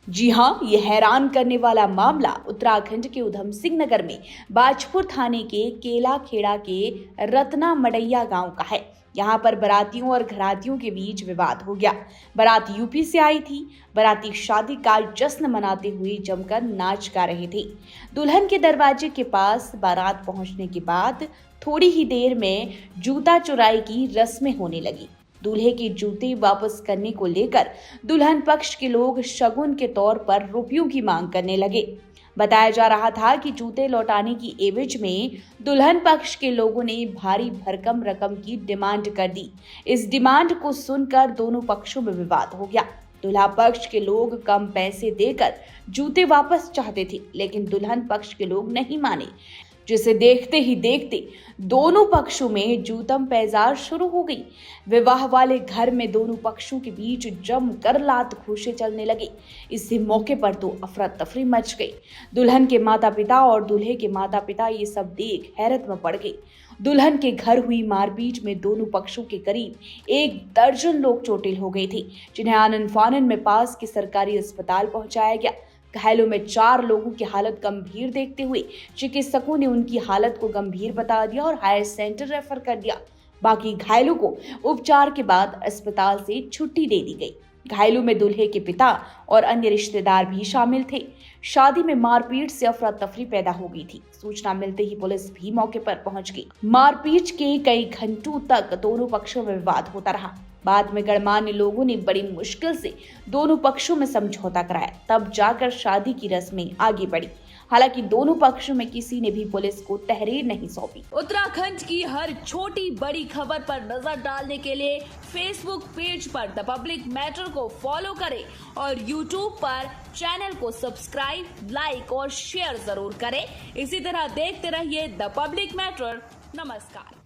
जी हां, ये हैरान करने वाला मामला उत्तराखंड के उधम सिंह नगर में बाजपुर थाने के केला खेड़ा के रत्ना मडैया गांव का है। यहां पर बारातियों और घरातियों के बीच विवाद हो गया। बारात यूपी से आई थी। बाराती शादी का जश्न मनाते हुए जमकर नाच गा रहे थे। दुल्हन के दरवाजे के पास बारात पहुंचने के बाद थोड़ी ही देर में जूता चुराई की रस्में होने लगी। दूल्हे के जूते वापस करने को लेकर दुल्हन पक्ष के लोग शगुन के तौर पर रुपयों की मांग करने लगे। बताया जा रहा था कि जूते लौटाने की एवज में दुल्हन पक्ष के लोगों ने भारी भरकम रकम की डिमांड कर दी। इस डिमांड को सुनकर दोनों पक्षों में विवाद हो गया। दुल्हा पक्ष के लोग कम पैसे देकर जूते वापस चाहते थे, लेकिन दुल्हन पक्ष के लोग नहीं माने, जिसे देखते ही देखते दोनों पक्षों में जूतम पैजार शुरू हो गई। विवाह वाले घर में दोनों पक्षों के बीच जमकर लात घूंसे चलने लगे। इसी मौके पर तो अफरा तफरी मच गई। दुल्हन के माता पिता और दूल्हे के माता पिता ये सब देख हैरत में पड़ गए। दुल्हन के घर हुई मारपीट में दोनों पक्षों के करीब 1 दर्जन लोग चोटिल हो गए थे, जिन्हें आनन फानन में पास के सरकारी अस्पताल पहुंचाया गया। घायलों में 4 लोगों की हालत गंभीर देखते हुए चिकित्सकों ने उनकी हालत को गंभीर बता दिया और हायर सेंटर रेफर कर दिया। बाकी घायलों को उपचार के बाद अस्पताल से छुट्टी दे दी गई। घायलों में दूल्हे के पिता और अन्य रिश्तेदार भी शामिल थे। शादी में मारपीट से अफरा तफरी पैदा हो गई थी। सूचना मिलते ही पुलिस भी मौके पर पहुंच गई। मारपीट के कई घंटों तक दोनों पक्षों में विवाद होता रहा। बाद में गणमान्य लोगों ने बड़ी मुश्किल से दोनों पक्षों में समझौता कराया, तब जाकर शादी की रस्में आगे बढ़ी। हालांकि दोनों पक्षों में किसी ने भी पुलिस को तहरीर नहीं सौंपी। उत्तराखंड की हर छोटी बड़ी खबर पर नजर डालने के लिए फेसबुक पेज पर द पब्लिक मैटर को फॉलो करें और यूट्यूब पर चैनल को सब्सक्राइब, लाइक और शेयर जरूर करें। इसी तरह देखते रहिए द पब्लिक मैटर। नमस्कार।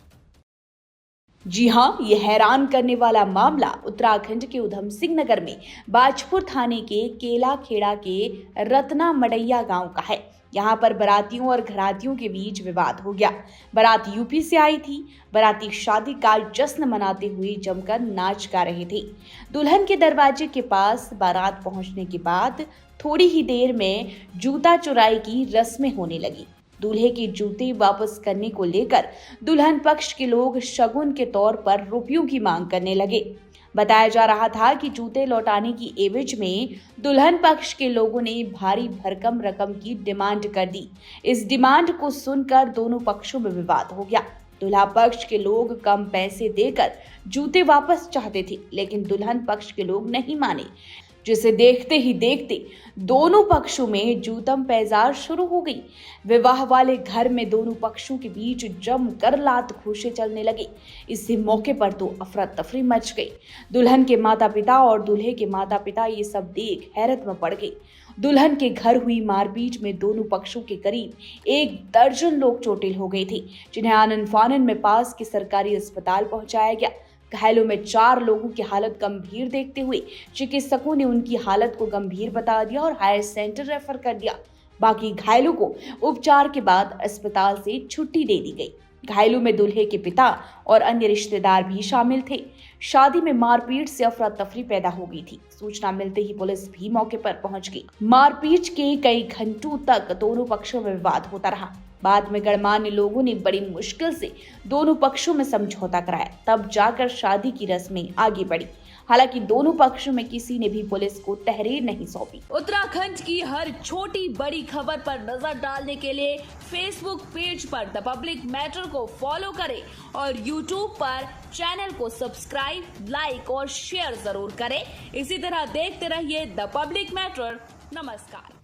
जी हां, ये हैरान करने वाला मामला उत्तराखंड के उधम सिंह नगर में बाजपुर थाने के केला खेड़ा के रत्ना मडैया गांव का है। यहां पर बारातियों और घरातियों के बीच विवाद हो गया। बारात यूपी से आई थी। बाराती शादी का जश्न मनाते हुए जमकर नाच गा रहे थे। दुल्हन के दरवाजे के पास बारात पहुंचने के बाद थोड़ी ही देर में जूता चुराई की रस्में होने लगी। दूल्हे के जूते वापस करने को लेकर दुल्हन पक्ष के लोग शगुन के तौर पर रुपयों की मांग करने लगे। बताया जा रहा था कि जूते लौटाने की एवज में दुल्हन पक्ष के लोगों ने भारी भरकम रकम की डिमांड कर दी। इस डिमांड को सुनकर दोनों पक्षों में विवाद हो गया। दुल्हा पक्ष के लोग कम पैसे देकर जूते वापस चाहते थे, लेकिन दुल्हन पक्ष के लोग नहीं माने, जिसे देखते ही देखते दोनों पक्षों में जूतम पैजार शुरू हो गई। विवाह वाले घर में दोनों पक्षों के बीच जमकर लात घूंसे चलने लगे। इसी मौके पर तो अफरा तफरी मच गई। दुल्हन के माता पिता और दूल्हे के माता पिता ये सब देख हैरत में पड़ गए। दुल्हन के घर हुई मारपीट में दोनों पक्षों के करीब 1 दर्जन लोग चोटिल हो गए थे, जिन्हें आनन फानन में पास के सरकारी अस्पताल पहुंचाया गया। घायलों में 4 लोगों की हालत गंभीर देखते हुए चिकित्सकों ने उनकी हालत को गंभीर बता दिया और हायर सेंटर रेफर कर दिया। बाकी घायलों को उपचार के बाद अस्पताल से छुट्टी दे दी गई। घायलों में दूल्हे के पिता और अन्य रिश्तेदार भी शामिल थे। शादी में मारपीट से अफरा तफरी पैदा हो गई थी। सूचना मिलते ही पुलिस भी मौके पर पहुंच गई। मारपीट के कई घंटों तक दोनों पक्षों में विवाद होता रहा। बाद में गणमान्य लोगों ने बड़ी मुश्किल से दोनों पक्षों में समझौता कराया, तब जाकर शादी की रस्में आगे बढ़ी। हालांकि दोनों पक्षों में किसी ने भी पुलिस को तहरीर नहीं सौंपी। उत्तराखंड की हर छोटी बड़ी खबर पर नजर डालने के लिए फेसबुक पेज पर द पब्लिक मैटर को फॉलो करें और यूट्यूब पर चैनल को सब्सक्राइब, लाइक और शेयर जरूर करें। इसी तरह देखते रहिए द पब्लिक मैटर। नमस्कार।